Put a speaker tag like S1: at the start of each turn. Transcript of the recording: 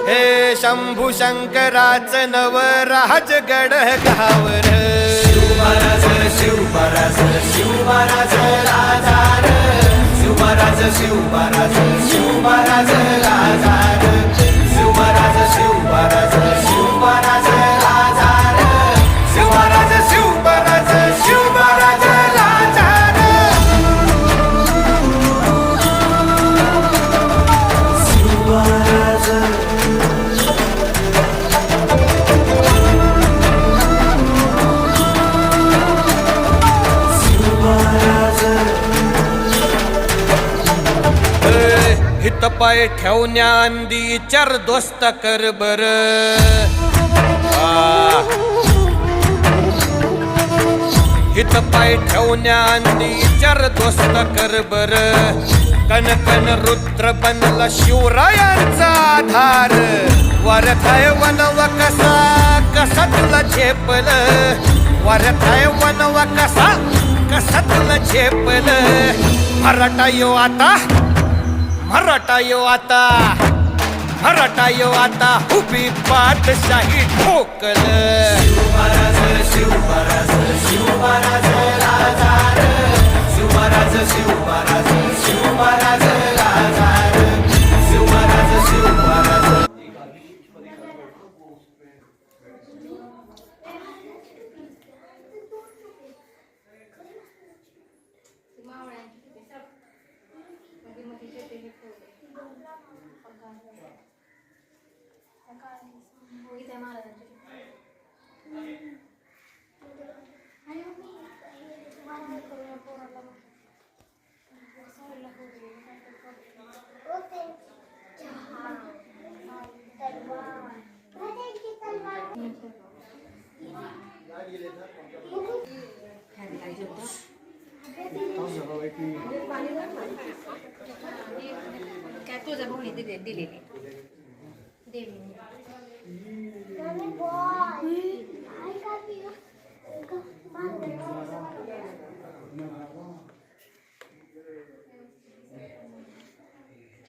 S1: हे शंभू शंकराचं नवराज गडगावर
S2: शिवमहाराज शिवमहाराज शिवमहाराज राजार शिवमहाराज शिवमहाराज शिवमहाराज राजार शिवमहाराज शिवमहाराज शिवमहाराज राजार शिवमहाराज शिवमहाराज शिवमहाराज राजार शिवमहाराज
S1: हित पाय ठेवण्या अंदी चार दोस्त कर बर हित पाय ठेवण्या अंदी चार दोस्त कर बर कन कन रुद्र बनला शिवरायांचा आधार वरथाय वनव कसा कसा तुला झेपल वरथाय वनव कसा कसा तुला झेपल मराठा यो आता मराठा यो आता मराठा यो आता उभी पाठशाही ठोकल
S2: शिवमहाराज शिवमहाराज शिवमहाराज राजार शिवमहाराज शिवमहाराज शिवमहाराज राजार शिवमहाराज शिवमहाराज
S3: काय तुझ्या भाऊने दिलेली